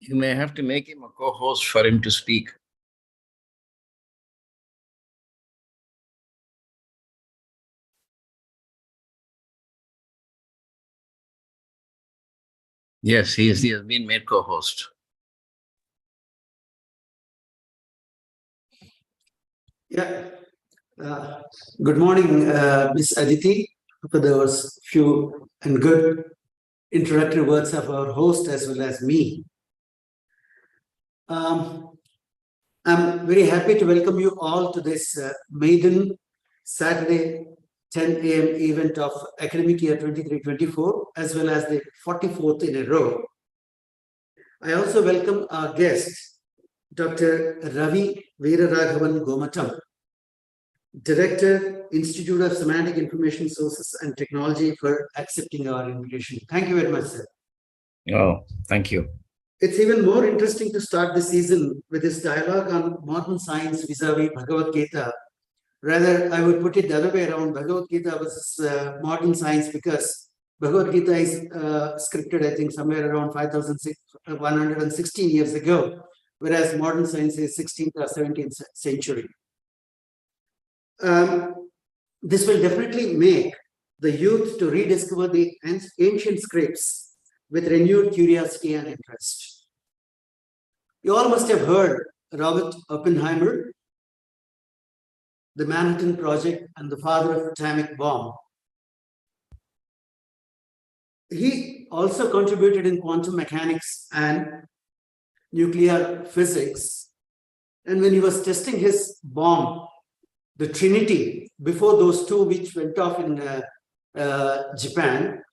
You may have to make him a co-host for him to speak. Yes, he has been made co-host. Yeah. Good morning, Miss Aditi, for those few and good introductory words of our host as well as me. I'm very happy to welcome you all to this maiden Saturday 10 a.m. event of academic year 23-24, as well as the 44th in a row. I also welcome our guest, Dr. Ravi Gomatam, Director, Institute of Semantic Information Sources and Technology, for accepting our invitation. Thank you very much, sir. Oh, thank you. It's even more interesting to start the season with this dialogue on modern science vis-a-vis Bhagavad Gita. Rather, I would put it the other way around, Bhagavad Gita versus modern science, because Bhagavad Gita is scripted, I think, somewhere around 5,116 years ago, whereas modern science is 16th or 17th century. This will definitely make the youth to rediscover the ancient scripts with renewed curiosity and interest. You all must have heard Robert Oppenheimer, the Manhattan Project and the father of atomic bomb. He also contributed in quantum mechanics and nuclear physics. And when he was testing his bomb, the Trinity, before those two which went off in Japan,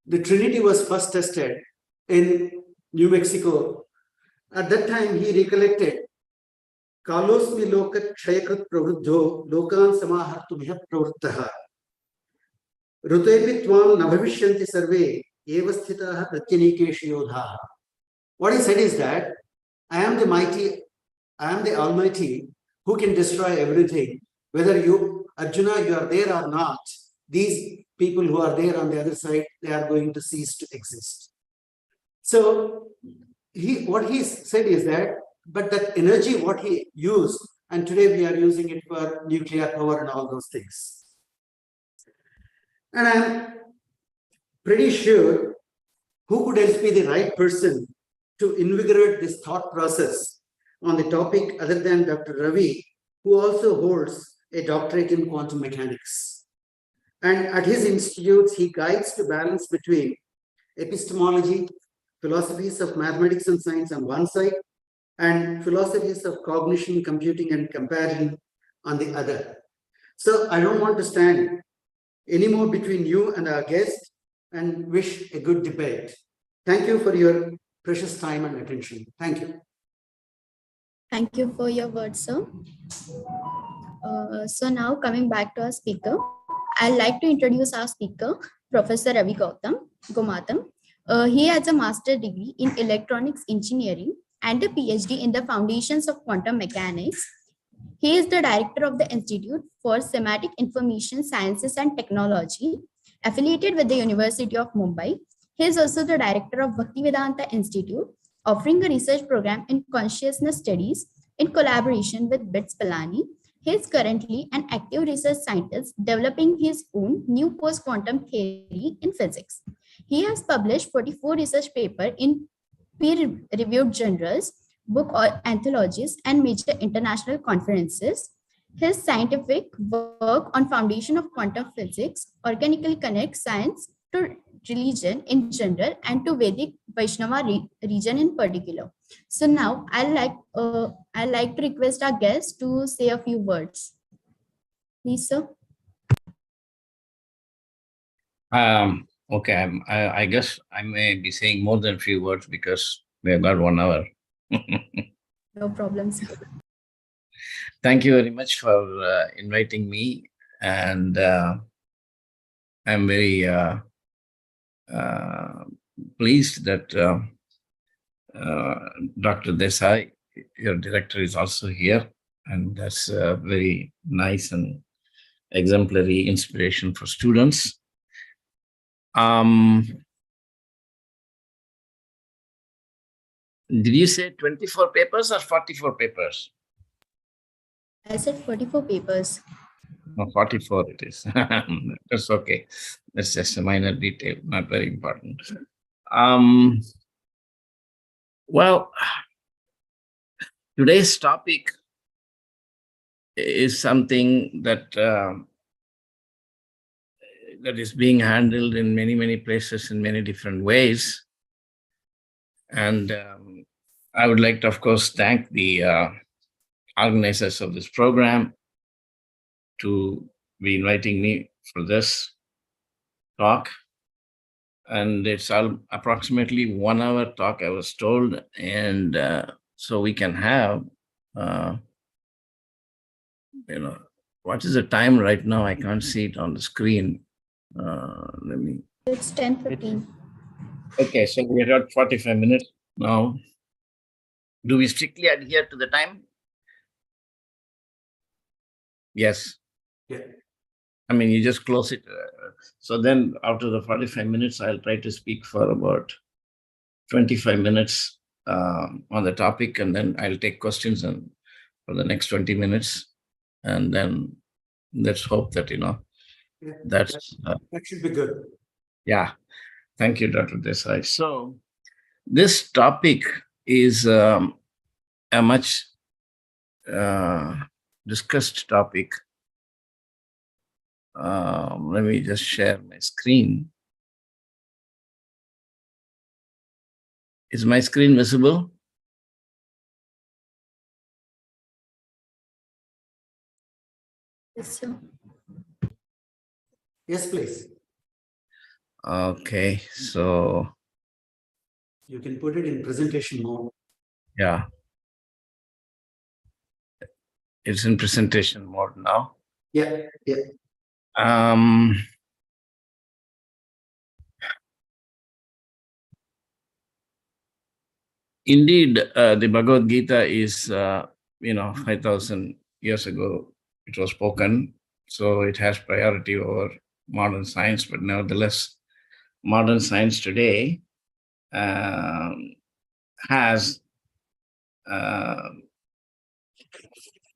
the Trinity was first tested in New Mexico. At that time, he recollected, Kalosmi lokat kshayakrit pravruddho lokan samahartumya pravruttaha rutepi tvam nabhavishyanti sarve evasthitaha pratyanikeshi yodhaha. What he said is that, I am the mighty, I am the Almighty who can destroy everything. Whether you, Arjuna, you are there or not, these people who are there on the other side, they are going to cease to exist. So what he said is that, but that energy, what he used, and today we are using it for nuclear power and all those things. And I'm pretty sure who could else be the right person to invigorate this thought process on the topic other than Dr. Ravi, who also holds a doctorate in quantum mechanics. And at his institutes, he guides the balance between epistemology, philosophies of mathematics and science on one side, and philosophies of cognition, computing, and comparison on the other. So I don't want to stand anymore between you and our guest and wish a good debate. Thank you for your precious time and attention. Thank you. Thank you for your words, sir. So now coming back to our speaker, I'd like to introduce our speaker, Professor Ravi Gomatam. He has a master's degree in electronics engineering and a PhD in the foundations of quantum mechanics. He is the director of the Institute for Semantic Information Sciences and Technology, affiliated with the University of Mumbai. He is also the director of Bhaktivedanta Institute, offering a research program in consciousness studies in collaboration with BITS Pilani. He is currently an active research scientist developing his own new post-quantum theory in physics. He has published 44 research papers in peer-reviewed journals, book anthologies, and major international conferences. His scientific work on foundation of quantum physics organically connects science to religion in general and to Vedic Vaishnava region in particular. So now I'd like to request our guest to say a few words. Please, sir. Okay, I guess I may be saying more than a few words because we have got 1 hour. No problem, sir. Thank you very much for inviting me, and I'm very pleased that Dr. Desai, your director, is also here, and that's a very nice and exemplary inspiration for students. Did you say 24 papers or 44 papers? I said 44 papers. No, 44 it is. That's okay. That's just a minor detail, not very important. Well, today's topic is something that that is being handled in many, many places in many different ways. And I would like to, of course, thank the organizers of this program to be inviting me for this talk. And it's approximately 1 hour talk, I was told. And so we can have, what is the time right now? I can't see it on the screen. Let me. It's 10:15. Okay, so we are at 45 minutes now. Do we strictly adhere to the time? Yes. Yeah. I mean, you just close it. So then after the 45 minutes, I'll try to speak for about 25 minutes on the topic, and then I'll take questions for the next 20 minutes. And then let's hope that, Yeah, that should be good. Yeah. Thank you, Dr. Desai. So this topic is a much discussed topic. Let me just share my screen. Is my screen visible? Yes, sir. Yes, please. Okay, so you can put it in presentation mode. Yeah, it's in presentation mode now. Yeah. Indeed, the Bhagavad Gita is, 5,000 years ago it was spoken, so it has priority over modern science. But nevertheless, modern science today has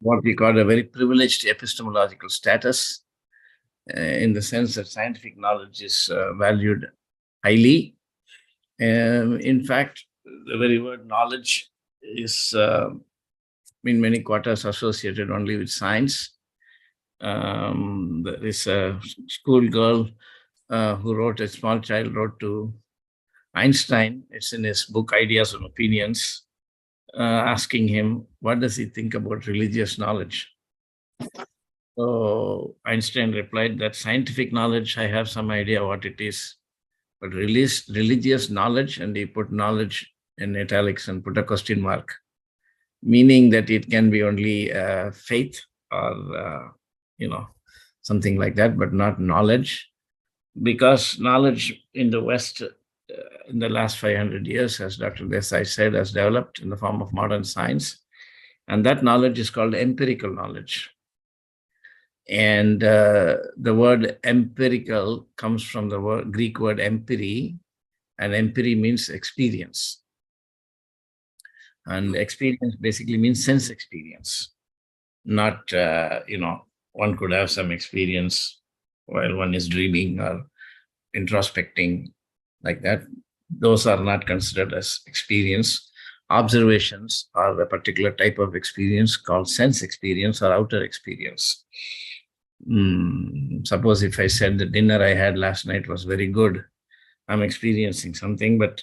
what we call a very privileged epistemological status, in the sense that scientific knowledge is valued highly. In fact, the very word knowledge is in many quarters associated only with science. There is a schoolgirl a small child wrote to Einstein. It's in his book, Ideas and Opinions, asking him, what does he think about religious knowledge? So Einstein replied that scientific knowledge, I have some idea what it is, but religious knowledge, and he put knowledge in italics and put a question mark, meaning that it can be only faith or, something like that, but not knowledge. Because knowledge in the West in the last 500 years, as Dr. Desai said, has developed in the form of modern science. And that knowledge is called empirical knowledge. And the word empirical comes from the Greek word empiri, and empiri means experience. And experience basically means sense experience. Not, one could have some experience while one is dreaming or introspecting, like that. Those are not considered as experience. Observations are a particular type of experience called sense experience or outer experience. Suppose if I said the dinner I had last night was very good, I'm experiencing something, but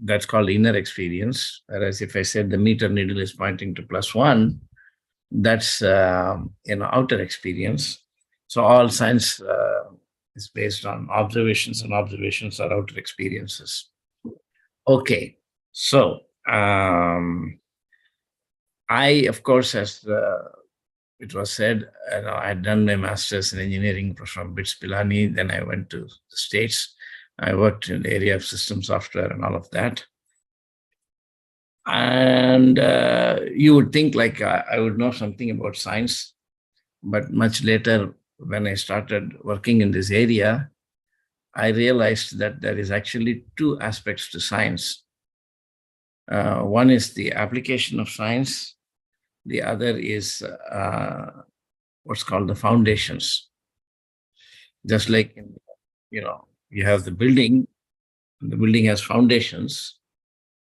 that's called inner experience. Whereas if I said the meter needle is pointing to +1, that's outer experience. So all science is based on observations, and observations are outer experiences. Okay, so I, of course, as it was said, I had done my master's in engineering from BITS Pilani. Then I went to the States. I worked in the area of system software and all of that. And you would think like I would know something about science, but much later, when I started working in this area, I realized that there is actually two aspects to science. One is the application of science. The other is what's called the foundations. Just like, you have the building has foundations.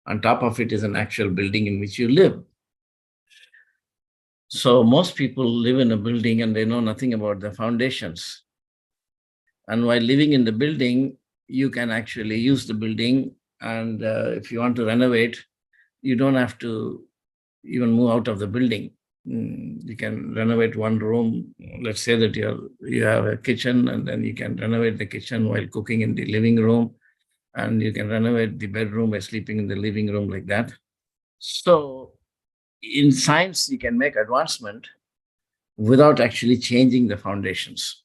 On top of it is an actual building in which you live. So most people live in a building and they know nothing about the foundations. And while living in the building, you can actually use the building. And if you want to renovate, you don't have to even move out of the building. You can renovate one room. Let's say that you have a kitchen, and then you can renovate the kitchen while cooking in the living room. And you can renovate the bedroom by sleeping in the living room, like that. So in science, you can make advancement without actually changing the foundations.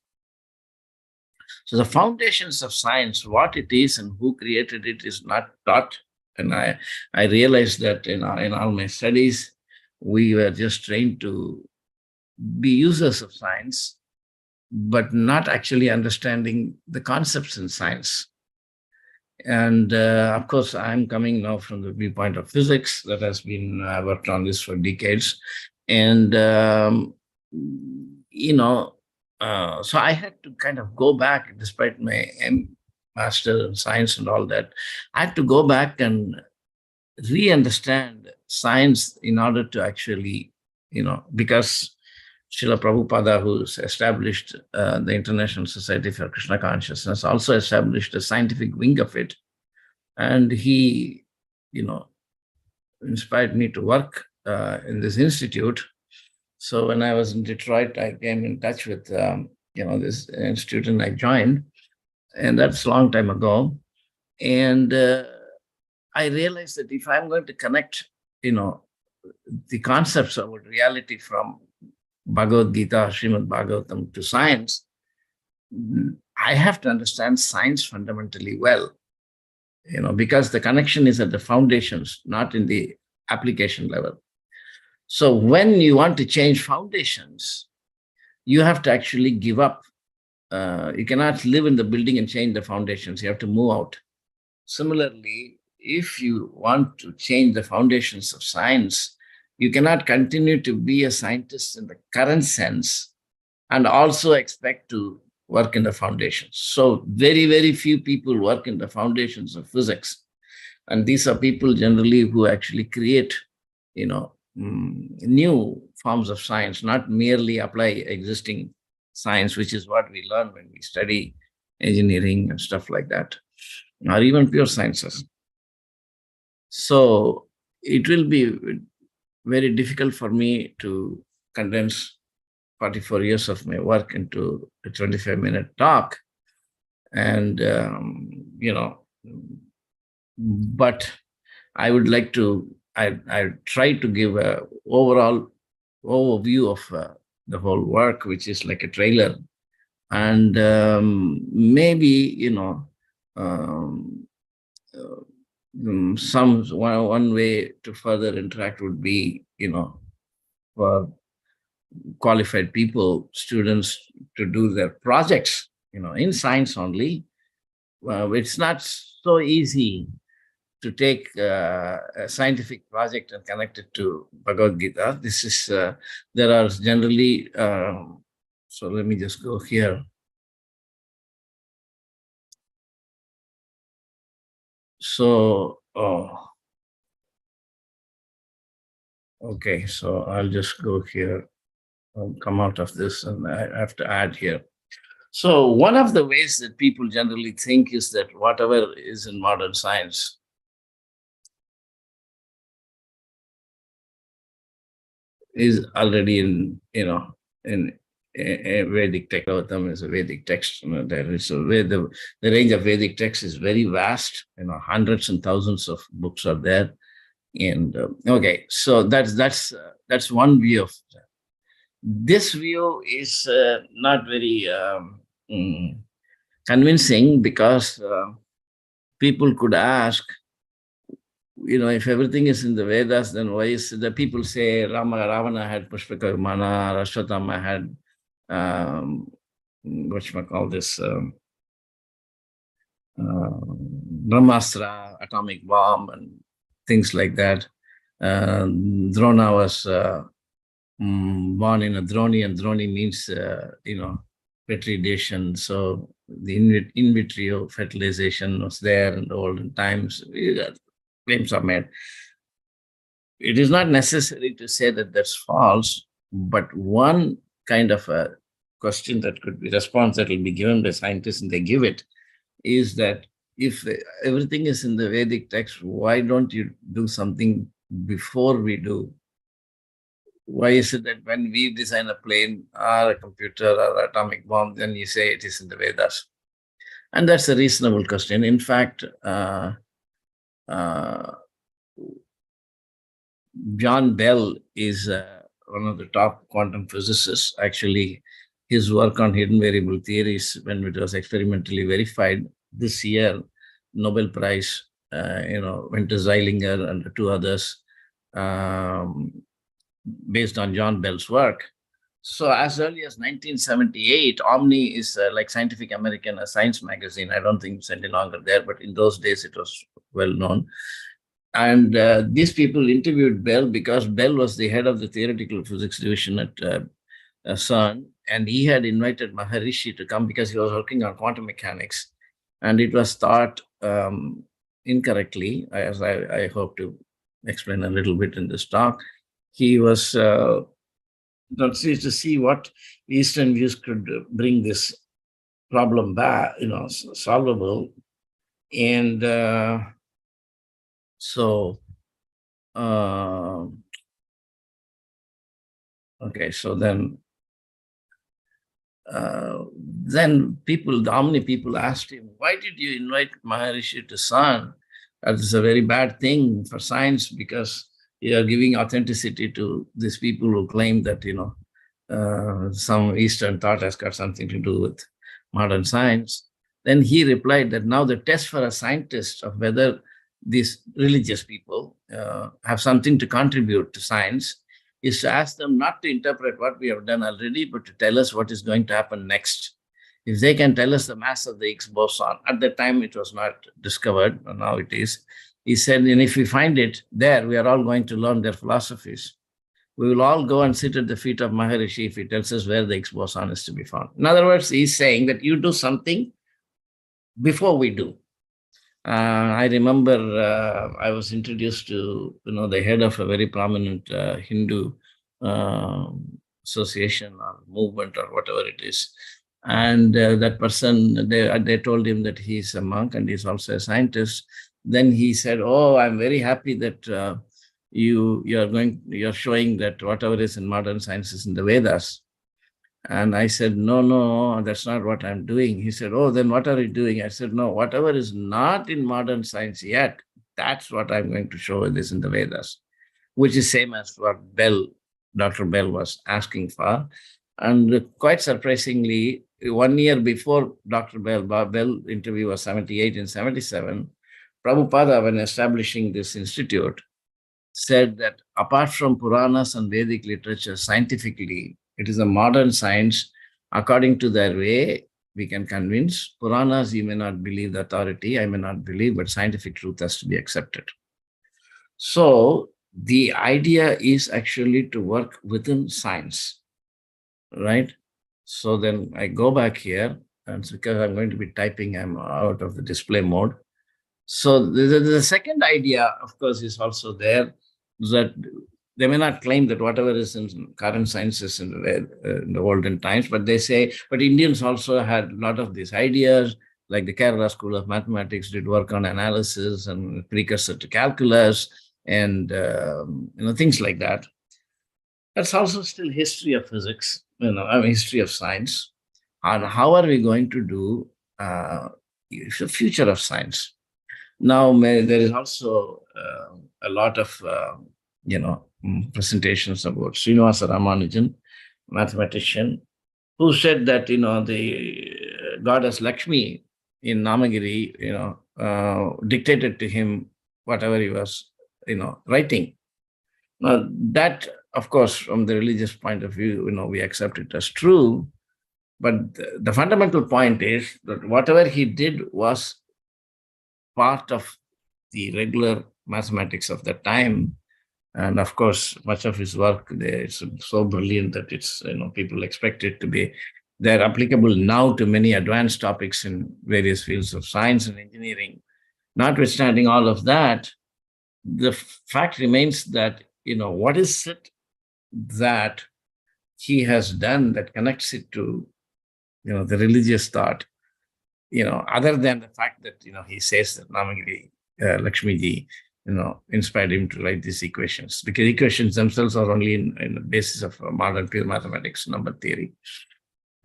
So the foundations of science, what it is and who created it, is not taught. And I realized that in all my studies, we were just trained to be users of science, but not actually understanding the concepts in science. And of course, I'm coming now from the viewpoint of physics that has been worked on this for decades. And, so I had to kind of go back, despite my master in science and all that. I had to go back and re-understand science in order to actually, because Srila Prabhupada, who's established the International Society for Krishna Consciousness, also established a scientific wing of it. And he, inspired me to work in this institute. So when I was in Detroit, I came in touch with, this institute, and I joined. And that's a long time ago. And I realized that if I'm going to connect, the concepts of reality from Bhagavad Gita, Srimad Bhagavatam to science, I have to understand science fundamentally well, because the connection is at the foundations, not in the application level. So when you want to change foundations, you have to actually give up. You cannot live in the building and change the foundations. You have to move out. Similarly, if you want to change the foundations of science, you cannot continue to be a scientist in the current sense and also expect to work in the foundations. So very, very few people work in the foundations of physics. And these are people generally who actually create, new forms of science, not merely apply existing science, which is what we learn when we study engineering and stuff like that, or even pure sciences. So it will be very difficult for me to condense 44 years of my work into a 25-minute talk. And, but I would like to, I try to give a overall overview of the whole work, which is like a trailer. And maybe, one way to further interact would be, for qualified people, students, to do their projects, in science only. It's not so easy to take a scientific project and connect it to Bhagavad Gita. This is, there are generally, so let me just go here. So, okay, so I'll just go here, come out of this, and I have to add here. So one of the ways that people generally think is that whatever is in modern science is already in, in a Vedic text. Bhagavatam is a Vedic text. There is the range of Vedic text is very vast. Hundreds and thousands of books are there. And okay, so that's one view of that. This view is not very convincing, because people could ask, if everything is in the Vedas, then why is the people say Ravana had Pushpaka Vimana, Ashwatthama had whatchamacall this, Brahmastra, atomic bomb, and things like that. Drona was born in a Droni, and Droni means, petridation. So the in vitro fertilization was there in the olden times. Claims are made. It is not necessary to say that that's false, but one kind of a question that could be response that will be given by scientists, and they give it, is that if everything is in the Vedic text, why don't you do something before we do? Why is it that when we design a plane or a computer or atomic bomb, then you say it is in the Vedas? And that's a reasonable question. In fact, John Bell is one of the top quantum physicists. Actually, his work on hidden variable theories, when it was experimentally verified this year, Nobel Prize, went to Zeilinger and two others, based on John Bell's work. So as early as 1978, Omni is like Scientific American, a science magazine. I don't think it's any longer there, but in those days it was well known. And these people interviewed Bell because Bell was the head of the theoretical physics division at CERN, and he had invited Maharishi to come because he was working on quantum mechanics. And it was thought incorrectly, as I hope to explain a little bit in this talk. He was to see what Eastern views could bring this problem back, solvable. And okay, so then people, the Omni people asked him, why did you invite Maharishi to CERN? That is a very bad thing for science, because you are giving authenticity to these people who claim that, some Eastern thought has got something to do with modern science. Then he replied that now the test for a scientist of whether these religious people have something to contribute to science is to ask them not to interpret what we have done already, but to tell us what is going to happen next. If they can tell us the mass of the Higgs boson, at the time it was not discovered, but now it is. He said, and if we find it there, we are all going to learn their philosophies. We will all go and sit at the feet of Maharishi if he tells us where the Higgs boson is to be found. In other words, he's saying that you do something before we do. I remember I was introduced to the head of a very prominent Hindu association or movement or whatever it is, and that person, they told him that he's a monk and he's also a scientist. Then he said, "Oh, I'm very happy that you're showing that whatever is in modern science is in the Vedas." And I said, no, that's not what I'm doing. He said, oh, then what are you doing? I said, no, whatever is not in modern science yet, that's what I'm going to show is in the Vedas, which is same as what Dr. Bell was asking for. And quite surprisingly, 1 year before Dr. Bell interview was 78 and 77, Prabhupada, when establishing this institute, said that apart from Puranas and Vedic literature, scientifically, it is a modern science. According to their way, we can convince. Puranas, you may not believe the authority, I may not believe, but scientific truth has to be accepted. So the idea is actually to work within science, right? So then I go back here, and because I'm going to be typing, I'm out of the display mode. So the second idea, of course, is also there, that they may not claim that whatever is in current sciences in the olden times, but they say, but Indians also had a lot of these ideas, like the Kerala School of Mathematics did work on analysis and precursor to calculus and things like that. That's also still history of physics, history of science. And how are we going to do the future of science? Now, there is also a lot of, presentations about Srinivasa Ramanujan, mathematician, who said that, the goddess Lakshmi in Namagiri, dictated to him whatever he was, writing. Now, that, of course, from the religious point of view, we accept it as true. But the fundamental point is that whatever he did was part of the regular mathematics of that time. And of course, much of his work there is so brilliant that it's, people expect it to be, they're applicable now to many advanced topics in various fields of science and engineering. Notwithstanding all of that, the fact remains that, what is it that he has done that connects it to, the religious thought, other than the fact that, he says that Namagiri, Lakshmiji, inspired him to write these equations, because equations themselves are only in the basis of modern pure mathematics, number theory.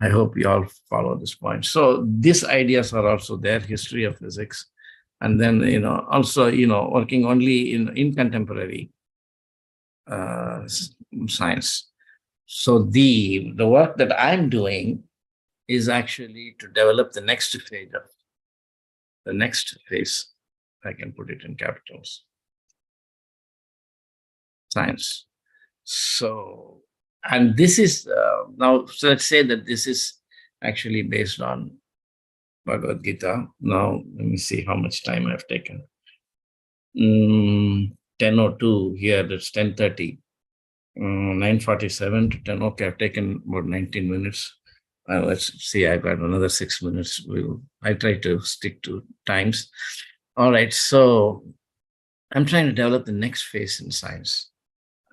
I hope you all follow this point. So these ideas are also there, history of physics, and then, also, working only in contemporary science. So the work that I'm doing is actually to develop the next phase, I can put it in capitals, science. So, and this is now, so let's say that this is actually based on Bhagavad Gita. Now, let me see how much time I've taken. 10:02 here, that's 10:30. 9:47 to 10. Okay, I've taken about 19 minutes. Let's see, I've got another 6 minutes. I try to stick to times. All right, so I'm trying to develop the next phase in science.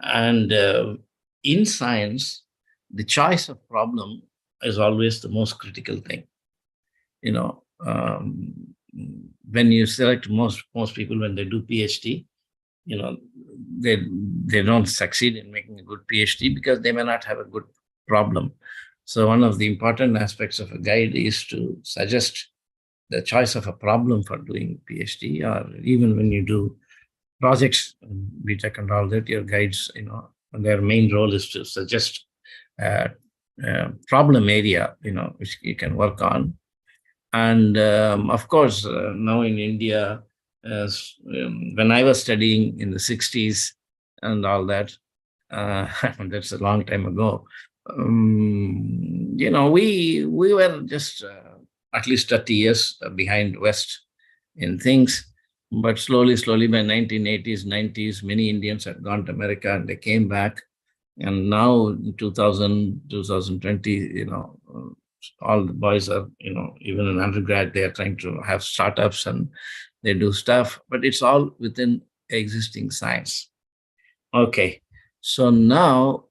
And in science, the choice of problem is always the most critical thing. When you select most people, when they do PhD, they don't succeed in making a good PhD because they may not have a good problem. So one of the important aspects of a guide is to suggest the choice of a problem for doing PhD, or even when you do projects, BTech and all that, your guides, their main role is to suggest a problem area, which you can work on. And of course, now in India, when I was studying in the 60s and all that, that's a long time ago, we were just at least 30 years behind West in things. But slowly, by 1980s, 90s, many Indians had gone to America and they came back. And now in 2020, all the boys are, even in undergrad, they are trying to have startups and they do stuff, but it's all within existing science. Okay, so now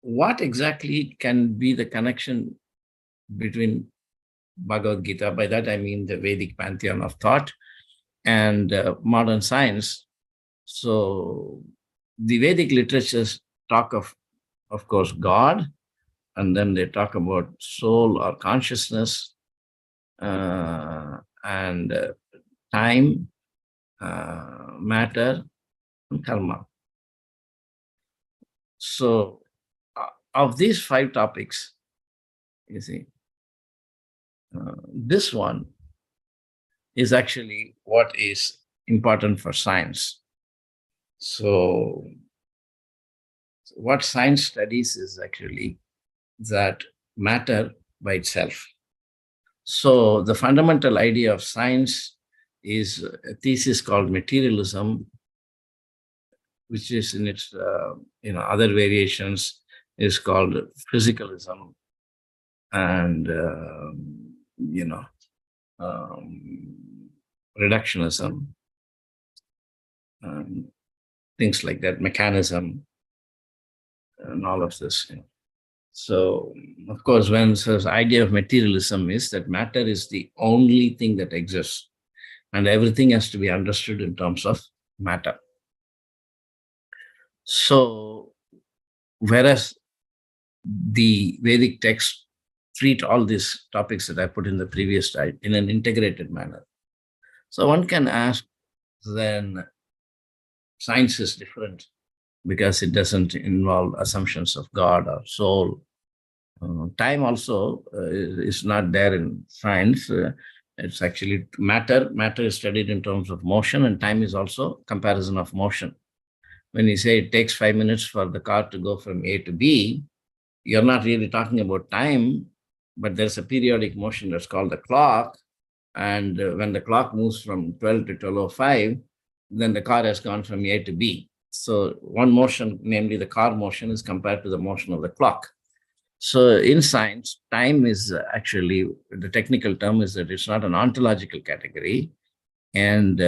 what exactly can be the connection between Bhagavad Gita? By that I mean the Vedic pantheon of thought and modern science. So the Vedic literatures talk of course, God, and then they talk about soul or consciousness, and time, matter, and karma. So of these 5 topics, you see, this one is actually what is important for science. So what science studies is actually that matter by itself. So the fundamental idea of science is a thesis called materialism, which is in its other variations is called physicalism, and reductionism, things like that, mechanism, and all of this. So, of course, when the idea of materialism is that matter is the only thing that exists, and everything has to be understood in terms of matter. So, whereas the Vedic texts treat all these topics that I put in the previous slide in an integrated manner. So one can ask, then science is different because it doesn't involve assumptions of God or soul. Time also is not there in science. It's actually matter. Matter is studied in terms of motion, and time is also comparison of motion. When you say it takes 5 minutes for the car to go from A to B, you're not really talking about time, but there's a periodic motion that's called the clock, And when the clock moves from 12 to 12:05, then the car has gone from A to B. So one motion, namely the car motion, is compared to the motion of the clock. So in science, time is actually, the technical term is that it's not an ontological category. And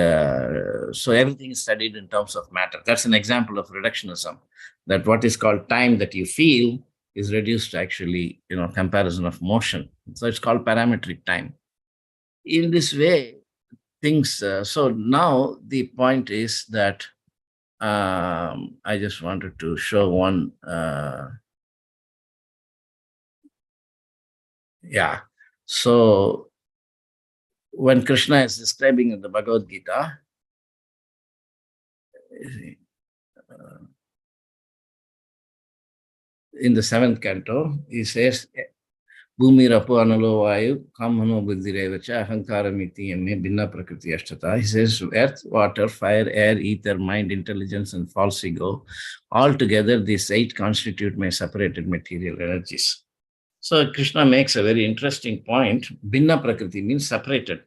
so everything is studied in terms of matter. That's an example of reductionism, that what is called time that you feel is reduced to actually, comparison of motion. So it's called parametric time. In this way, things, so now the point is that I just wanted to show one, yeah. So when Krishna is describing in the Bhagavad Gita, in the 7th canto, he says, Bhumi Rapo Analo Vayu, Kamano Buddhirevacha, Ahankaramiti, and Binna Prakriti Ashtata. He says, earth, water, fire, air, ether, mind, intelligence, and false ego, all together, these 8 constitute my separated material energies. So Krishna makes a very interesting point. Binna Prakriti means separated,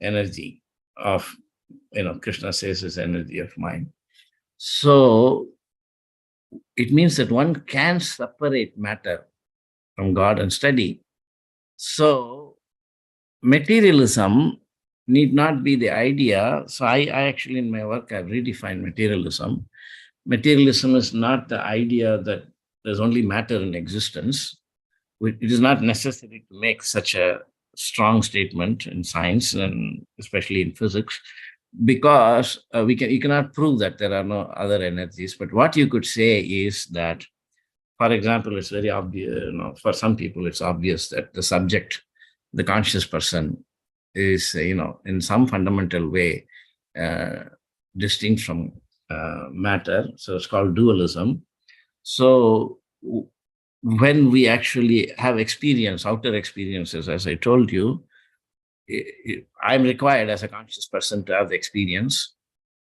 energy of, Krishna says is energy of mind. So it means that one can separate matter from God and study. So materialism need not be the idea. So I actually, in my work, I've redefined materialism. Materialism is not the idea that there's only matter in existence. It is not necessary to make such a strong statement in science and especially in physics, because you cannot prove that there are no other energies. But what you could say is that, for example, it's very obvious, for some people, it's obvious that the subject, the conscious person, is, in some fundamental way distinct from matter. So it's called dualism. So when we actually have experience, outer experiences, as I told you, I'm required as a conscious person to have the experience.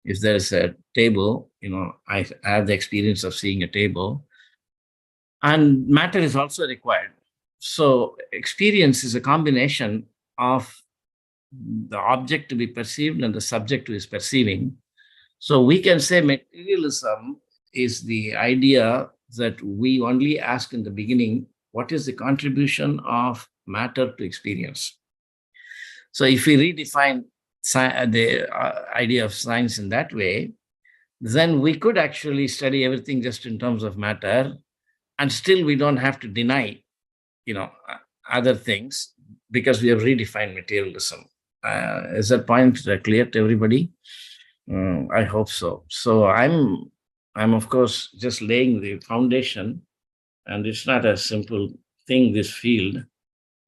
If there's a table, I have the experience of seeing a table. And matter is also required. So experience is a combination of the object to be perceived and the subject who is perceiving. So we can say materialism is the idea that we only ask in the beginning, what is the contribution of matter to experience? So if we redefine the idea of science in that way, then we could actually study everything just in terms of matter, and still we don't have to deny, other things, because we have redefined materialism. Is that point clear to everybody? I hope so. So I'm of course just laying the foundation, and it's not a simple thing, this field.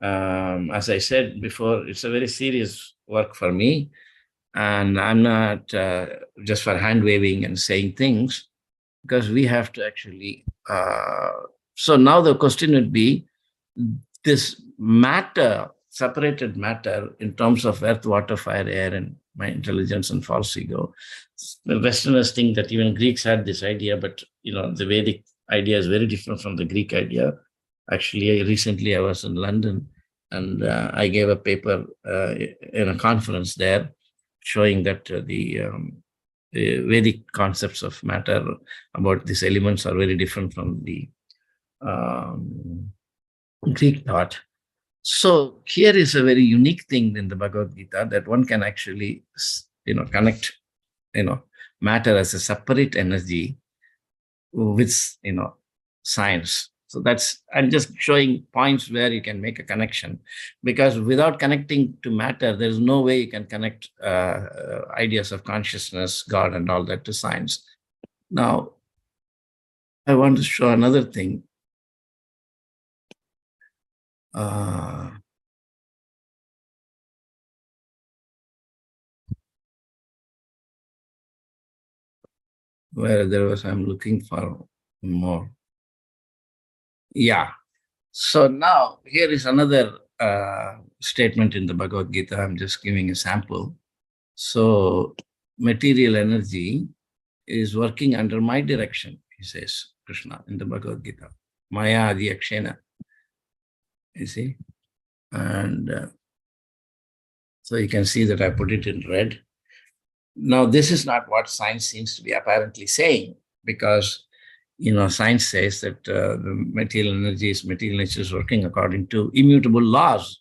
As I said before, it's a very serious work for me, and I'm not just for hand waving and saying things, because we have to actually. So now the question would be, this matter, separated matter in terms of earth, water, fire, air, and my intelligence and false ego. The Westerners think that even Greeks had this idea, but the Vedic idea is very different from the Greek idea. Actually, recently I was in London, and I gave a paper in a conference there, showing that the Vedic concepts of matter about these elements are very different from the Greek thought. So here is a very unique thing in the Bhagavad Gita, that one can actually, connect, matter as a separate energy with, science. So I'm just showing points where you can make a connection, because without connecting to matter, there's no way you can connect ideas of consciousness, God, and all that to science. Now, I want to show another thing. Where there was, I'm looking for more. Yeah. So now here is another statement in the Bhagavad Gita. I'm just giving a sample. So material energy is working under my direction, he says, Krishna, in the Bhagavad Gita. Maya adhyakshena. You see? And So you can see that I put it in red. Now, this is not what science seems to be apparently saying, because science says that the material nature is working according to immutable laws.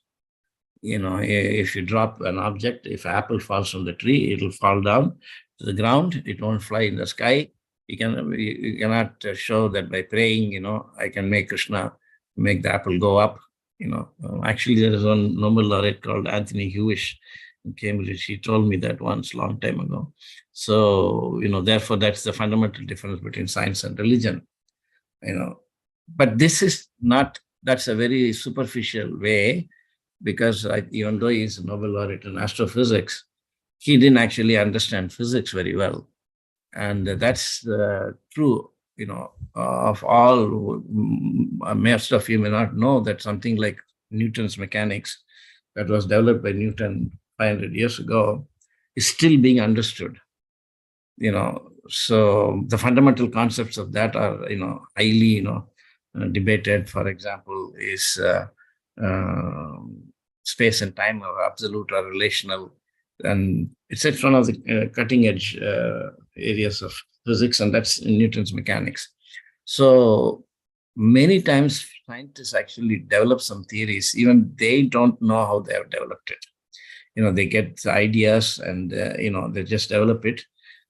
If you drop an object, if an apple falls from the tree, it will fall down to the ground. It won't fly in the sky. You cannot show that by praying, I can make Krishna make the apple go up. Actually, there is one Nobel laureate called Anthony Hewish in Cambridge. He told me that once, long time ago. So, therefore, that's the fundamental difference between science and religion. But this is not, that's a very superficial way, because even though he's a Nobel laureate in astrophysics, he didn't actually understand physics very well. And that's true, of all. Most of you may not know that something like Newton's mechanics that was developed by Newton 500 years ago is still being understood. So the fundamental concepts of that are, highly, debated. For example, is space and time are absolute or relational, and it's one of the cutting edge areas of physics, and that's in Newton's mechanics. So many times scientists actually develop some theories, even they don't know how they have developed it. They get ideas and they just develop it,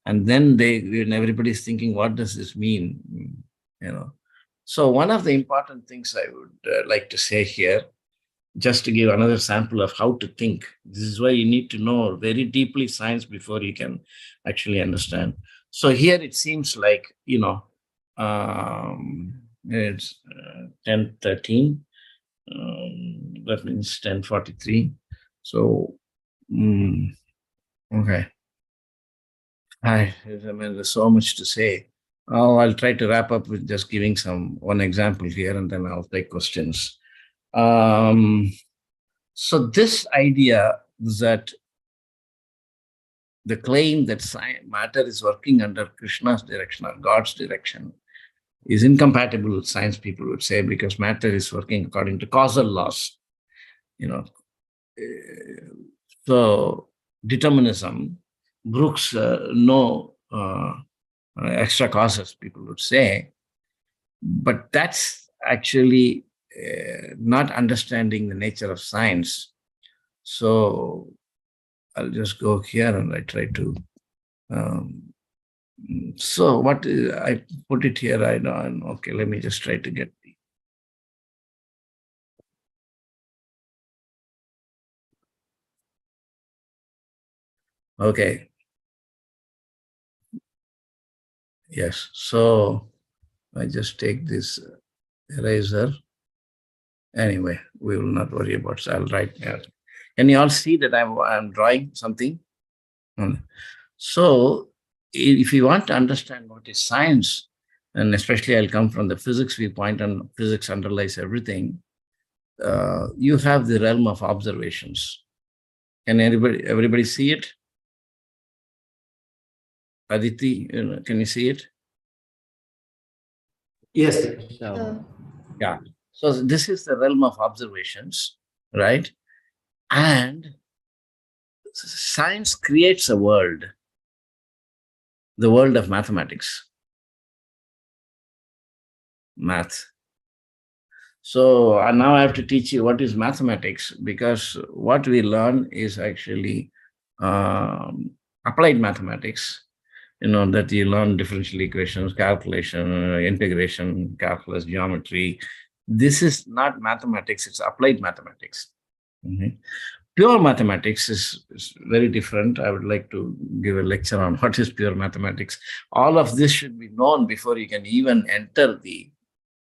and then when everybody's thinking, what does this mean? So one of the important things I would like to say here, just to give another sample of how to think. This is why you need to know very deeply science before you can actually understand. So here it seems like, it's 10:13. That means 10:43. So, okay. I mean, there's so much to say. I'll try to wrap up with just giving one example here, and then I'll take questions. So this idea that the claim that matter is working under Krishna's direction or God's direction is incompatible with science, people would say, because matter is working according to causal laws. So determinism, Brooks, no extra causes, people would say, but that's actually not understanding the nature of science. So I'll just go here and I try to. So what I put it here, I know. Okay, let me just try to get the. Okay. Yes. So I just take this eraser. Anyway, we will not worry about it. I'll write there. Can you all see that I'm drawing something? So if you want to understand what is science, and especially I'll come from the physics viewpoint, and physics underlies everything, you have the realm of observations. Can everybody see it? Aditi, can you see it? Yes. Yeah. So this is the realm of observations, right? And science creates a world, the world of mathematics. Math. So now I have to teach you what is mathematics, because what we learn is actually applied mathematics, that you learn differential equations, calculation, integration, calculus, geometry. This is not mathematics, it's applied mathematics. Pure mathematics is very different. I would like to give a lecture on what is pure mathematics. All of this should be known before you can even enter the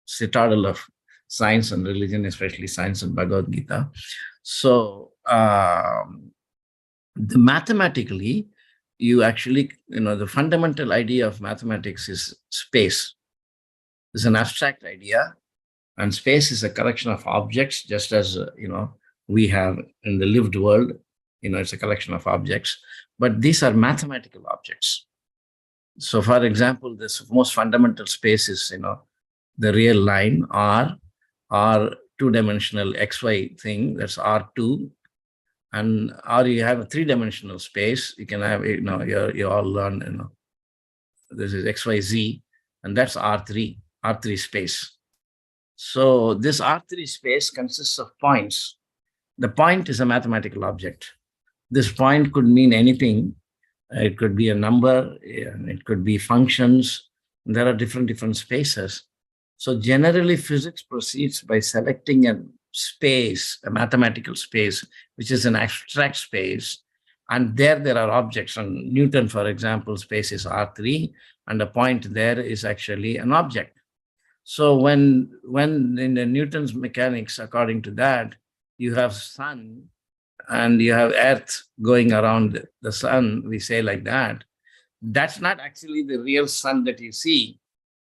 citadel of science and religion, especially science and Bhagavad Gita. So mathematically, you actually, the fundamental idea of mathematics is space. It's an abstract idea, and space is a collection of objects, just as, we have in the lived world, it's a collection of objects, but these are mathematical objects. So for example, this most fundamental space is, the real line R, two-dimensional XY thing, that's R2, and or you have a three-dimensional space. You can have, you all learn, this is XYZ, and that's R3 space. So this R3 space consists of points. The point is a mathematical object. This point could mean anything. It could be a number, and it could be functions. There are different spaces. So generally, physics proceeds by selecting a space, a mathematical space, which is an abstract space. And there are objects. And Newton, for example, space is R3, and the point there is actually an object. So when in the Newton's mechanics, according to that, you have sun and you have earth going around the sun, we say like that. That's not actually the real sun that you see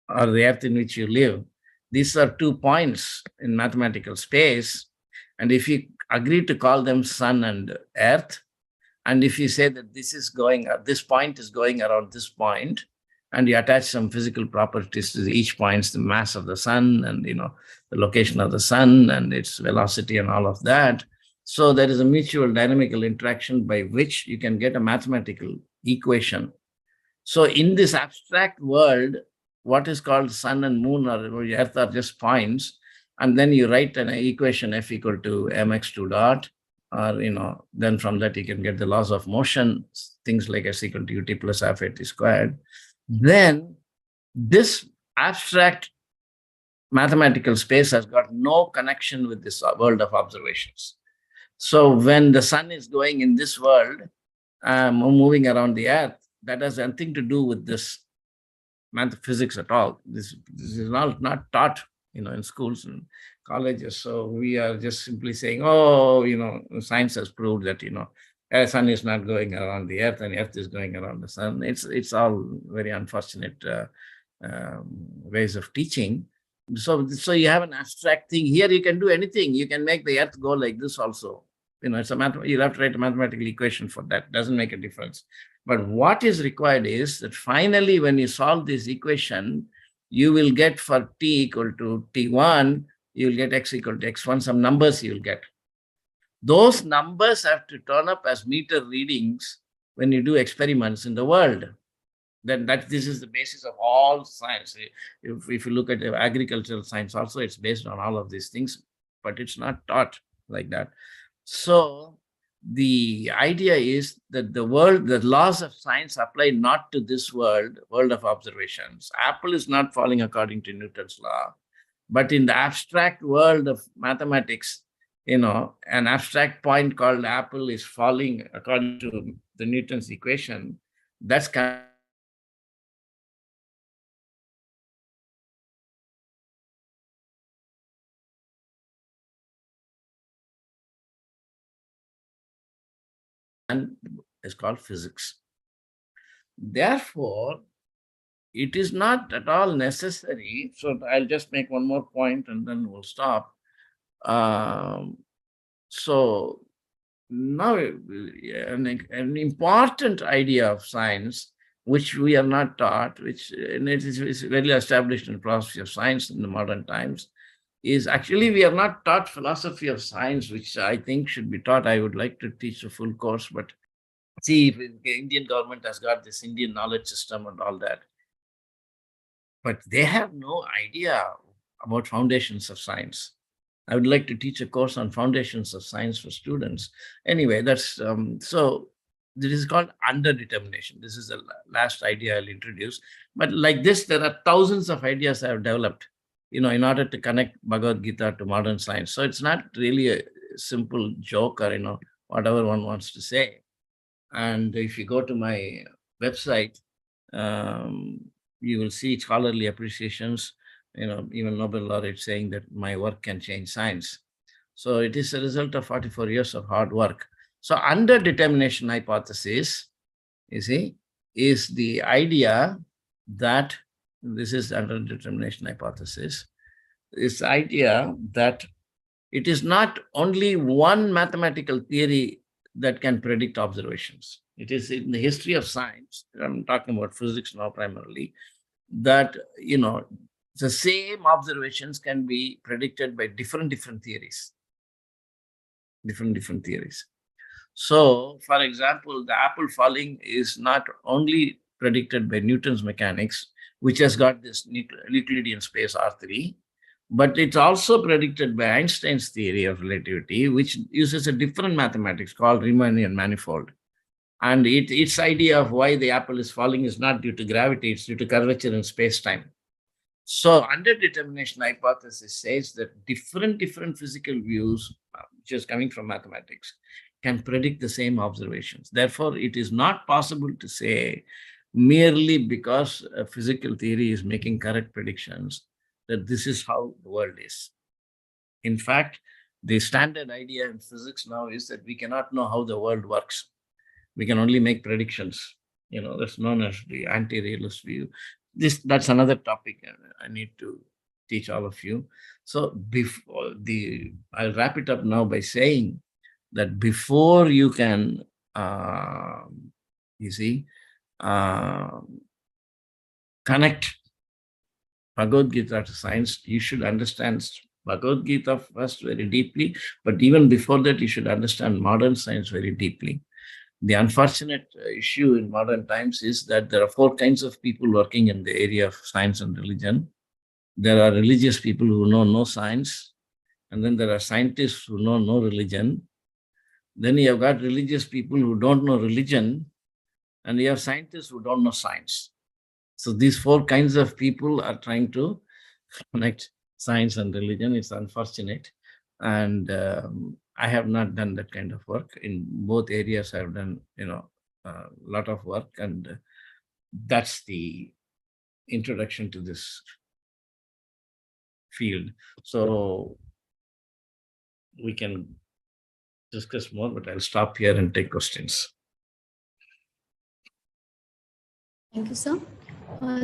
or the earth in which you live. These are 2 points in mathematical space. And if you agree to call them sun and earth, and if you say that this point is going around this point, and you attach some physical properties to each point, the mass of the sun and the location of the sun and its velocity and all of that. So there is a mutual dynamical interaction by which you can get a mathematical equation. So in this abstract world, what is called sun and moon or earth are just points, and then you write an equation F equal to mx2 dot, or then from that you can get the laws of motion, things like S equal to ut plus half at squared. Then this abstract mathematical space has got no connection with this world of observations. So when the sun is going in this world, moving around the earth, that has nothing to do with this physics at all. This is not taught, in schools and colleges. So we are just simply saying, science has proved that, the sun is not going around the earth and earth is going around the sun. It's all very unfortunate ways of teaching. So you have an abstract thing. Here you can do anything. You can make the earth go like this also. It's you'll have to write a mathematical equation for that. Doesn't make a difference. But what is required is that finally, when you solve this equation, you will get for t equal to t1, you will get x equal to x1, some numbers you will get. Those numbers have to turn up as meter readings when you do experiments in the world. Then this is the basis of all science. If you look at agricultural science also, it's based on all of these things, but it's not taught like that. So the idea is that the laws of science apply not to this world of observations. Apple is not falling according to Newton's law, but in the abstract world of mathematics, an abstract point called apple is falling according to the Newton's equation. That's is called physics. Therefore, it is not at all necessary. So I'll just make one more point and then we'll stop. So now an important idea of science, which we are not taught, and it is very established in philosophy of science in the modern times, is actually we are not taught philosophy of science, which I think should be taught. I would like to teach a full course, but see, if the Indian government has got this Indian knowledge system and all that, but they have no idea about foundations of science. I would like to teach a course on foundations of science for students. Anyway, that's so this is called underdetermination. This is the last idea I'll introduce. But like this, there are thousands of ideas I have developed, in order to connect Bhagavad Gita to modern science. So it's not really a simple joke or, whatever one wants to say. And if you go to my website, you will see scholarly appreciations, even Nobel laureates saying that my work can change science. So it is a result of 44 years of hard work. So underdetermination hypothesis, you see, is the idea that this is underdetermination hypothesis, this idea that it is not only one mathematical theory that can predict observations. It is in the history of science, I'm talking about physics now primarily, that, the same observations can be predicted by different theories. Different theories. So, for example, the apple falling is not only predicted by Newton's mechanics, which has got this Euclidean space R3, but it's also predicted by Einstein's theory of relativity, which uses a different mathematics called Riemannian manifold. And its idea of why the apple is falling is not due to gravity, it's due to curvature in space-time. So underdetermination hypothesis says that different physical views, which is coming from mathematics, can predict the same observations. Therefore, it is not possible to say merely because a physical theory is making correct predictions that this is how the world is. In fact, the standard idea in physics now is that we cannot know how the world works. We can only make predictions. That's known as the anti-realist view. That's another topic I need to teach all of you. So I'll wrap it up now by saying that before you can, connect Bhagavad Gita to science, you should understand Bhagavad Gita first very deeply, but even before that, you should understand modern science very deeply. The unfortunate issue in modern times is that there are four kinds of people working in the area of science and religion. There are religious people who know no science, and then there are scientists who know no religion. Then you have got religious people who don't know religion, and you have scientists who don't know science. So these four kinds of people are trying to connect science and religion. It's unfortunate. And I have not done that kind of work. In both areas, I've done, a lot of work. And that's the introduction to this field. So we can discuss more, but I'll stop here and take questions. Thank you, sir.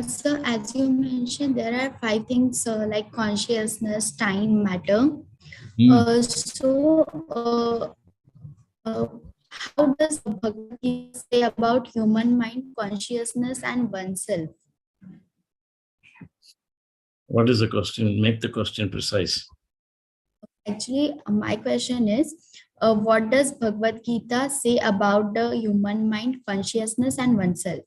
So as you mentioned, there are 5 things like consciousness, time, matter. How does Bhagavad Gita say about human mind, consciousness, and oneself? What is the question? Make the question precise. Actually, my question is, what does Bhagavad Gita say about the human mind, consciousness, and oneself?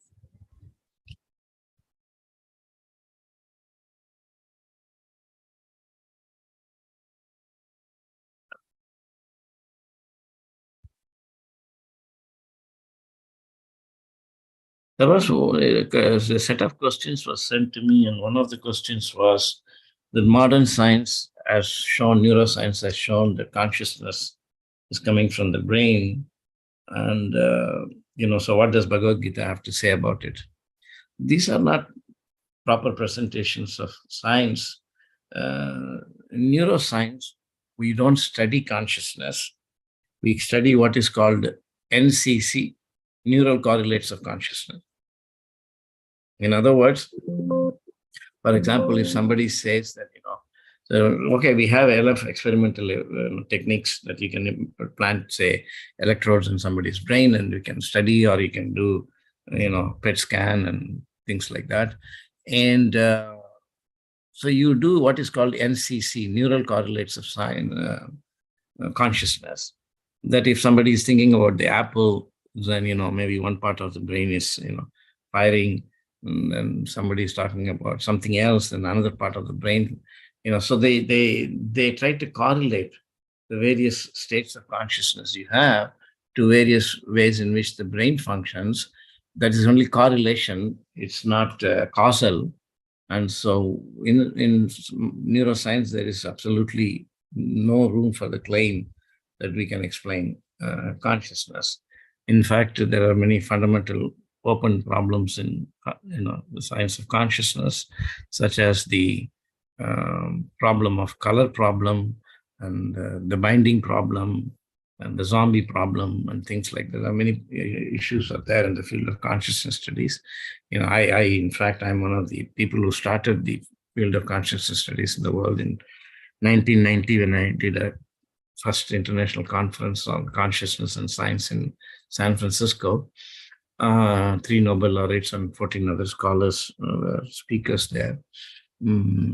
There was a set of questions was sent to me, and one of the questions was that modern science has shown, neuroscience has shown that consciousness is coming from the brain. And, so what does Bhagavad Gita have to say about it? These are not proper presentations of science. In neuroscience, we don't study consciousness. We study what is called NCC, neural correlates of consciousness. In other words, for example, if somebody says that, okay, we have enough experimental techniques that you can plant, say, electrodes in somebody's brain, and you can study, or you can do, PET scan and things like that. And so you do what is called NCC, neural correlates of consciousness. That if somebody is thinking about the apple, then, maybe one part of the brain is, firing, and then somebody is talking about something else, and another part of the brain, so they try to correlate the various states of consciousness you have to various ways in which the brain functions. That is only correlation. It's not causal. And so in neuroscience, there is absolutely no room for the claim that we can explain consciousness. In fact, there are many fundamental open problems in the science of consciousness, such as the problem of color problem, and the binding problem, and the zombie problem, and things like that. There are many issues out there in the field of consciousness studies. In fact, I'm one of the people who started the field of consciousness studies in the world in 1990, when I did a first international conference on consciousness and science in San Francisco. 3 Nobel laureates and 14 other scholars were speakers there.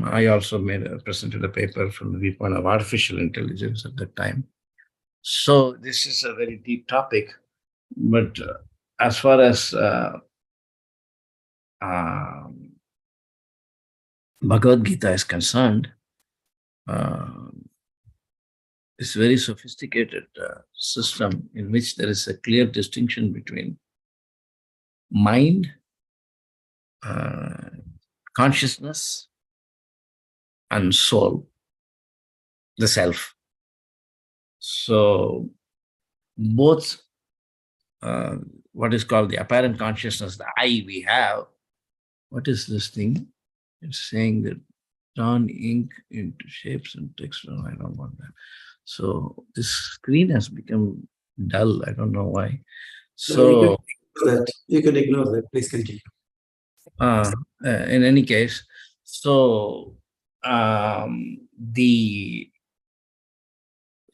I also presented a paper from the viewpoint of artificial intelligence at that time. So this is a very deep topic, but as far as um, Bhagavad Gita is concerned, uh, it's a very sophisticated system in which there is a clear distinction between mind, uh, consciousness, and soul, the self. So both what is called the apparent consciousness, the I we have. What is this thing? It's saying that turn ink into shapes and text. No, I don't want that. So this screen has become dull. I don't know why. So You can ignore that. Please continue. In any case, so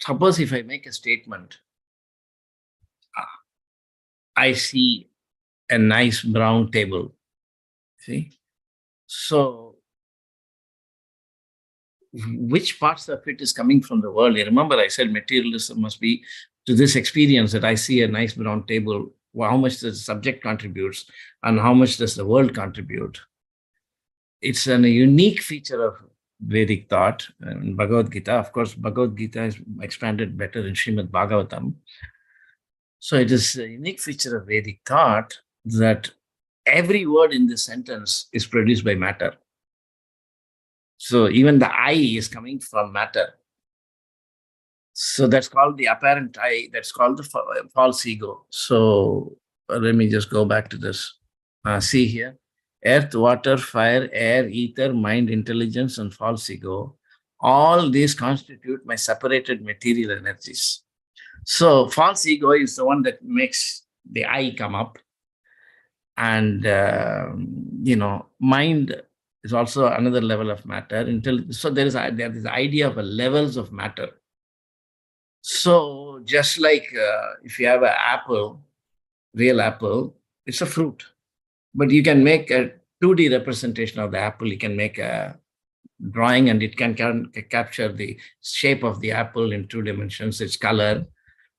suppose if I make a statement, I see a nice brown table. See, so which parts of it is coming from the world? You remember I said materialism must be to this experience that I see a nice brown table. Well, how much does the subject contributes and how much does the world contribute? It's a unique feature of Vedic thought and Bhagavad Gita. Of course, Bhagavad Gita is expanded better in Srimad Bhagavatam. So it is a unique feature of Vedic thought that every word in this sentence is produced by matter. So even the I is coming from matter. So that's called the apparent I, that's called the false ego. So let me just go back to this. See here, earth, water, fire, air, ether, mind, intelligence, and false ego. All these constitute my separated material energies. So false ego is the one that makes the I come up. And, mind is also another level of matter. So there is this idea of levels of matter. So just like if you have an apple, real apple, it's a fruit. But you can make a 2D representation of the apple. You can make a drawing and it can capture the shape of the apple in 2 dimensions, its color,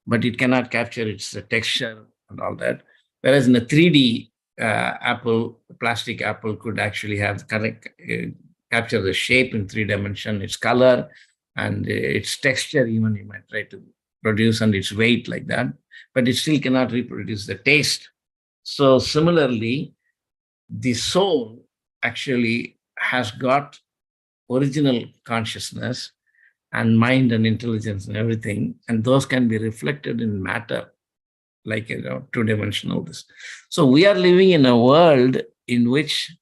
but it cannot capture its texture and all that. Whereas in a 3D apple, plastic apple could actually have capture the shape in 3 dimensions, its color and its texture, even you might try to produce, and its weight like that, but it still cannot reproduce the taste. So similarly, the soul actually has got original consciousness and mind and intelligence and everything, and those can be reflected in matter, like 2-dimensional this. So we are living in a world in which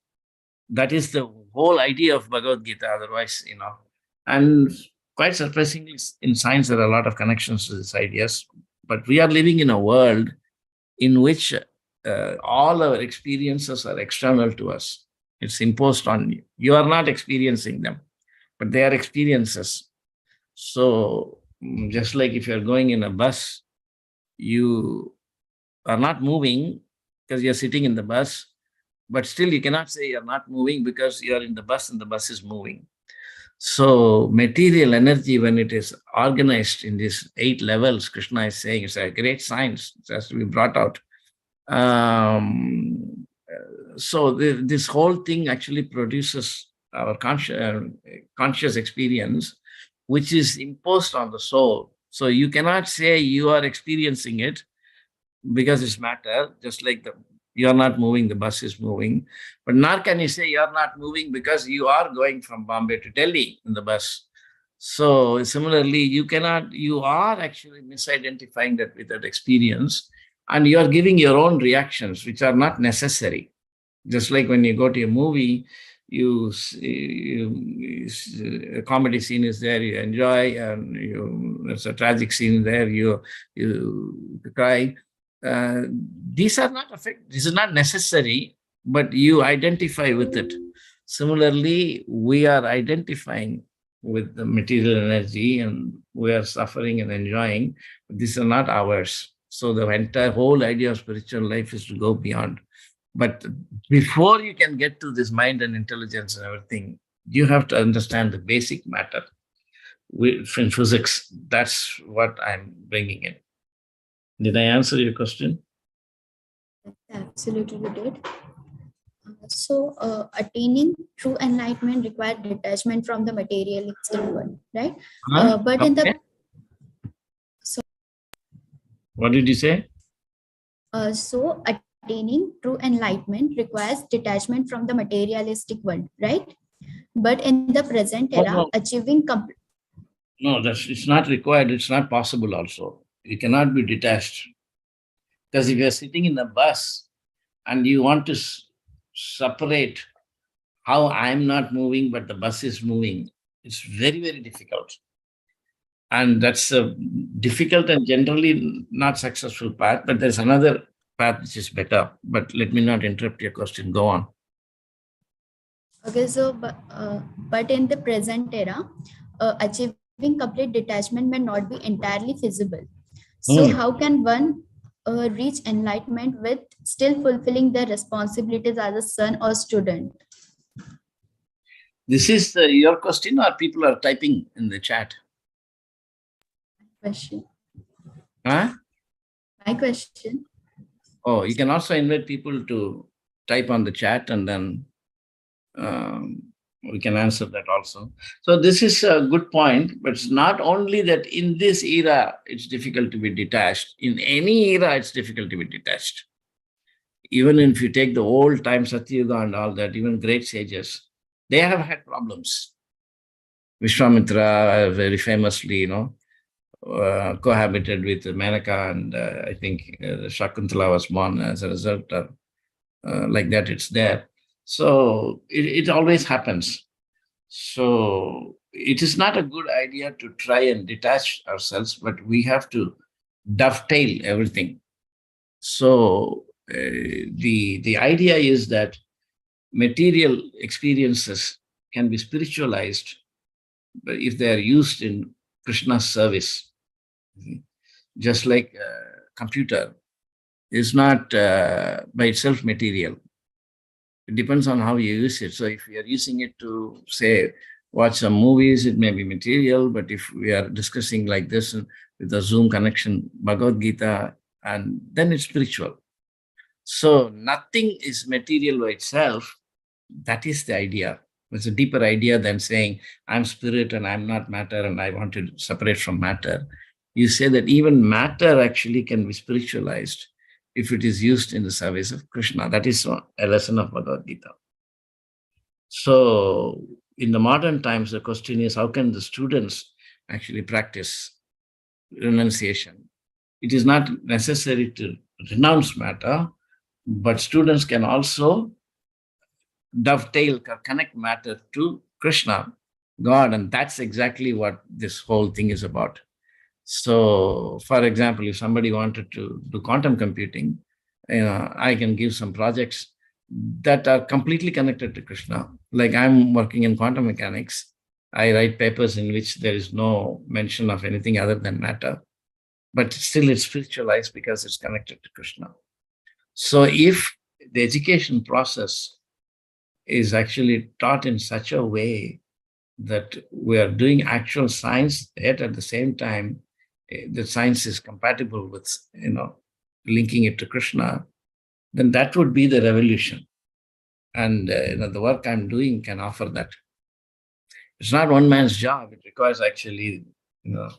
that is the whole idea of Bhagavad Gita. Otherwise, and quite surprisingly, in science there are a lot of connections to these ideas. But we are living in a world in which all our experiences are external to us. It's imposed on you. You are not experiencing them, but they are experiences. So just like if you're going in a bus, you are not moving because you're sitting in the bus, but still you cannot say you're not moving because you're in the bus and the bus is moving. So material energy, when it is organized in these 8 levels, Krishna is saying it's a great science. It has to be brought out. So this whole thing actually produces our conscious experience, which is imposed on the soul. So you cannot say you are experiencing it because it's matter, just like you are not moving, the bus is moving. But nor can you say you are not moving because you are going from Bombay to Delhi in the bus. So similarly, you are actually misidentifying that with that experience, and you are giving your own reactions, which are not necessary. Just like when you go to a movie, a comedy scene is there, you enjoy, and there's a tragic scene there, you cry. These are not this is not necessary, but you identify with it. Similarly, we are identifying with the material energy and we are suffering and enjoying, but these are not ours. So the whole idea of spiritual life is to go beyond. But before you can get to this mind and intelligence and everything, you have to understand the basic matter. in physics. That's what I'm bringing in. Did I answer your question? Absolutely, you did. So, attaining true enlightenment requires detachment from the materialistic world, right? Huh? But in the Okay. What did you say? so attaining true enlightenment requires detachment from the materialistic world, right? But in the present Oh, era, no, achieving no, it's not required. It's not possible also. You cannot be detached. Because if you're sitting in a bus and you want to separate how I'm not moving, but the bus is moving, it's very, very difficult. And that's a difficult and generally not successful path. But there's another path which is better. But let me not interrupt your question. Go on. Okay, so but in the present era, achieving complete detachment may not be entirely feasible. So, Hmm. how can one reach enlightenment with still fulfilling their responsibilities as a son or student? This is your question, or people are typing in the chat? Question. Huh? My question. Oh, you can also invite people to type on the chat, and then we can answer that also. So this is a good point, but it's not only that in this era, it's difficult to be detached. In any era, it's difficult to be detached. Even if you take the old time, Satyuga and all that, even great sages, they have had problems. Vishwamitra, very famously, cohabited with Menaka, and I think Shakuntala was born as a result of like that. It's there. So it always happens. So it is not a good idea to try and detach ourselves, but we have to dovetail everything. So the idea is that material experiences can be spiritualized if they are used in Krishna's service. Just like a computer is not by itself material. It depends on how you use it. So if we are using it to, say, watch some movies, it may be material. But if we are discussing like this with a Zoom connection, Bhagavad Gita, and then it's spiritual. So nothing is material by itself. That is the idea. It's a deeper idea than saying, I'm spirit and I'm not matter and I want to separate from matter. You say that even matter actually can be spiritualized if it is used in the service of Krishna. That is a lesson of Bhagavad Gita. So in the modern times, the question is, how can the students actually practice renunciation? It is not necessary to renounce matter, but students can also dovetail, connect matter to Krishna, God, and that's exactly what this whole thing is about. So, for example, if somebody wanted to do quantum computing, I can give some projects that are completely connected to Krishna. Like I'm working in quantum mechanics. I write papers in which there is no mention of anything other than matter, but still it's spiritualized because it's connected to Krishna. So if the education process is actually taught in such a way that we are doing actual science, yet at the same time, the science is compatible with, linking it to Krishna, then that would be the revolution. And the work I'm doing can offer that. It's not one man's job. It requires actually, the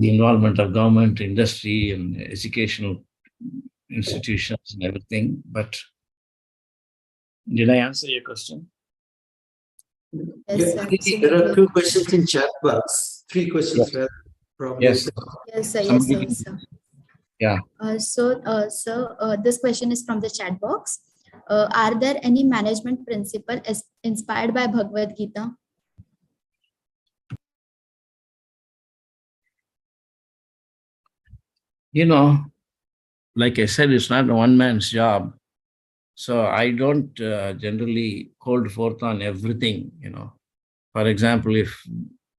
involvement of government, industry, and educational institutions and everything. But did I answer your question? Yes, There are absolutely. two questions in chat box. Three questions, Yes. well, probably. Yes. Yes, sir. Yes, Somebody sir. Sir. Yeah. This question is from the chat box. Are there any management principle inspired by Bhagavad Gita? Like I said, it's not a one man's job. So I don't generally hold forth on everything. For example, if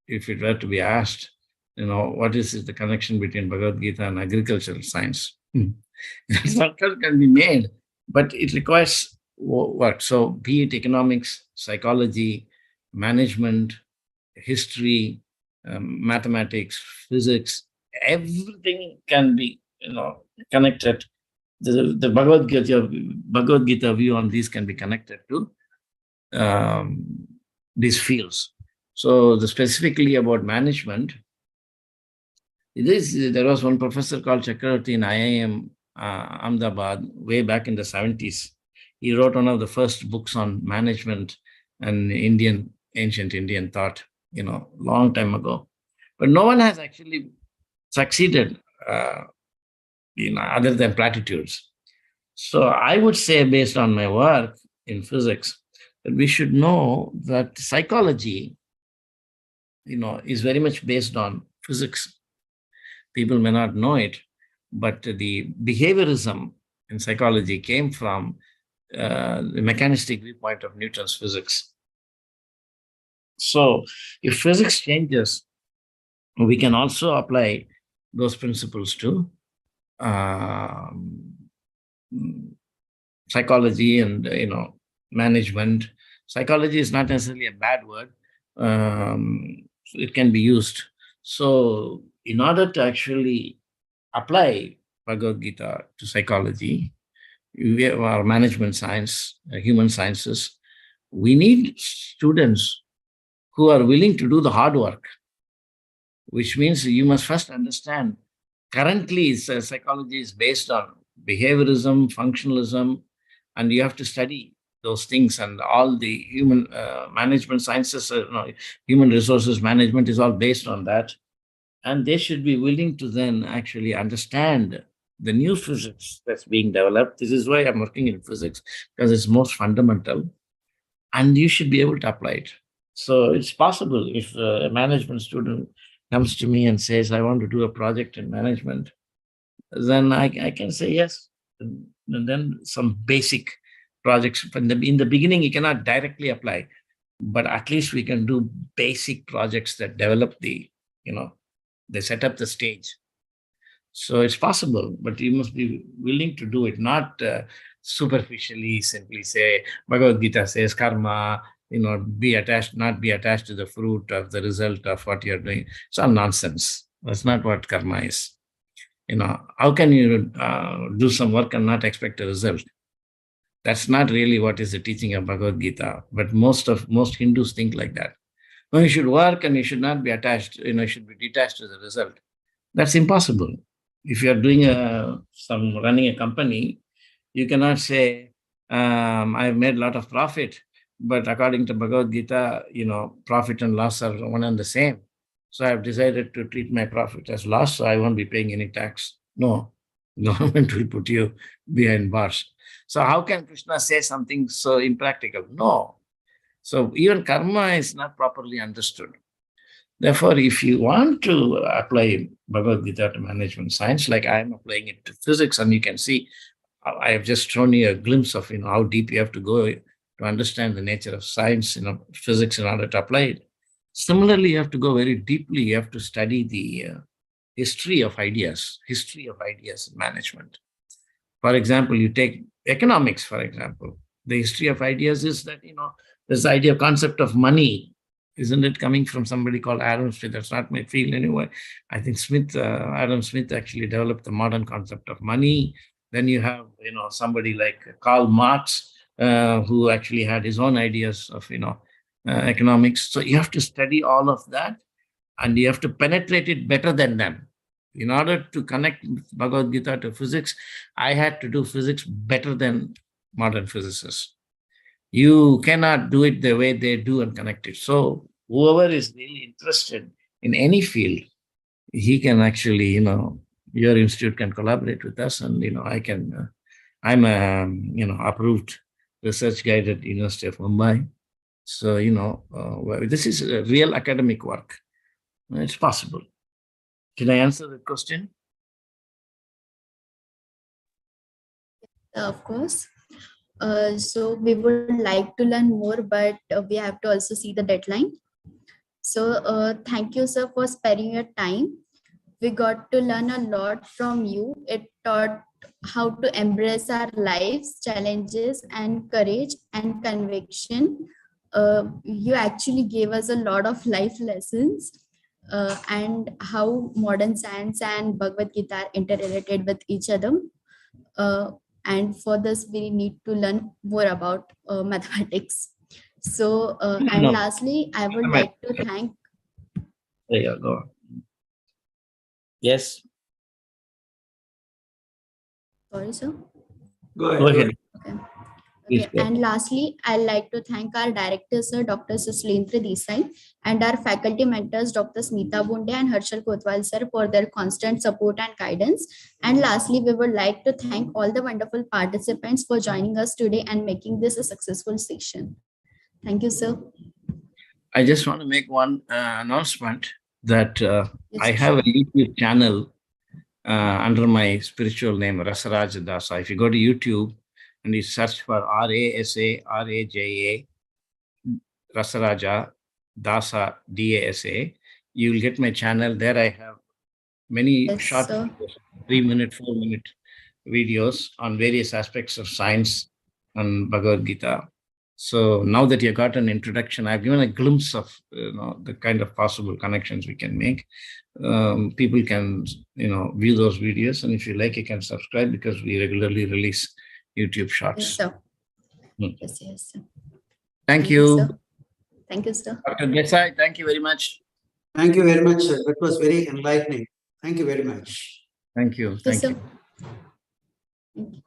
it were to be asked, what is the connection between Bhagavad Gita and agricultural science? Circle can be made, but it requires work. So be it economics, psychology, management, history, mathematics, physics, everything can be, connected. The Bhagavad Gita view on these can be connected to these fields. So specifically about management, there was one professor called Chakravarti in IIM Ahmedabad way back in the 70s. He wrote one of the first books on management and ancient Indian thought, long time ago. But no one has actually succeeded, other than platitudes. So I would say, based on my work in physics, that we should know that psychology, is very much based on physics. People may not know it, but the behaviorism in psychology came from the mechanistic viewpoint of Newton's physics. So if physics changes, we can also apply those principles to psychology and, management. Psychology is not necessarily a bad word. It can be used. So in order to actually apply Bhagavad Gita to psychology, our management science, human sciences, we need students who are willing to do the hard work, which means you must first understand. Currently, psychology is based on behaviorism, functionalism, and you have to study those things, and all the human management sciences, human resources management is all based on that. And they should be willing to then actually understand the new physics that's being developed. This is why I'm working in physics, because it's most fundamental, and you should be able to apply it. So it's possible if a management student comes to me and says, I want to do a project in management, then I can say yes. And then some basic projects. In the beginning, you cannot directly apply, but at least we can do basic projects that develop they set up the stage. So it's possible, but you must be willing to do it, not superficially simply say, Bhagavad Gita says karma, be attached, not be attached to the fruit of the result of what you're doing. It's all nonsense. That's not what karma is. How can you do some work and not expect a result? That's not really what is the teaching of Bhagavad Gita. But most Hindus think like that. No, you should work and you should not be attached, you should be detached to the result. That's impossible. If you're doing running a company, you cannot say, I've made a lot of profit, but according to Bhagavad Gita, profit and loss are one and the same. So I've decided to treat my profit as loss, so I won't be paying any tax. No, government will put you behind bars. So how can Krishna say something so impractical? No. So even karma is not properly understood. Therefore, if you want to apply Bhagavad Gita to management science, like I'm applying it to physics, and you can see, I have just shown you a glimpse of how deep you have to go to understand the nature of science, physics, in order to apply it. Similarly, you have to go very deeply. You have to study the history of ideas in management. For example, you take economics, for example. The history of ideas is that, this idea of concept of money, isn't it coming from somebody called Adam Smith? That's not my field anyway. I think Adam Smith actually developed the modern concept of money. Then you have, somebody like Karl Marx, who actually had his own ideas of, economics. So you have to study all of that, and you have to penetrate it better than them. In order to connect Bhagavad Gita to physics, I had to do physics better than modern physicists. You cannot do it the way they do and connect it. So whoever is really interested in any field, he can actually, your institute can collaborate with us, and, I'm a, approved research guide at University of Mumbai. So, this is a real academic work. It's possible. Can I answer the question? Of course. So we would like to learn more, but we have to also see the deadline. So thank you, sir, for sparing your time. We got to learn a lot from you. It taught how to embrace our lives, challenges, and courage and conviction. You actually gave us a lot of life lessons. and how modern science and Bhagavad Gita are interrelated with each other. And for this, we need to learn more about mathematics. So, and No, lastly, I would no. like to thank. There you go. Yes, Sorry, sir. Go go ahead. ahead. Okay. Please Okay. go. And lastly, I'd like to thank our director, Sir Dr. Suslendra Desai, and our faculty mentors, Dr. Smita Bunde and Harshal Kotwal, sir, for their constant support and guidance. And lastly, we would like to thank all the wonderful participants for joining us today and making this a successful session. Thank you, sir. I just want to make one announcement that Yes, I sir, have a sure. YouTube channel under my spiritual name, Rasaraja Dasa. If you go to YouTube and you search for RASARAJA, Rasaraja Dasa, DASA, you will get my channel. There I have many Yes, short sir. videos, 3-minute, 4-minute videos on various aspects of science and Bhagavad Gita. So now that you got an introduction, I've given a glimpse of the kind of possible connections we can make. People can view those videos, and if you like, you can subscribe because we regularly release YouTube Yes, shorts. sir. Hmm. Yes, yes, sir. Thank you, you, sir. Thank you, sir. Dr. Desai. Thank you very much. Thank you very much, sir. That was very enlightening. Thank you very much. Thank you. Yes, Thank sir. you. Thank you.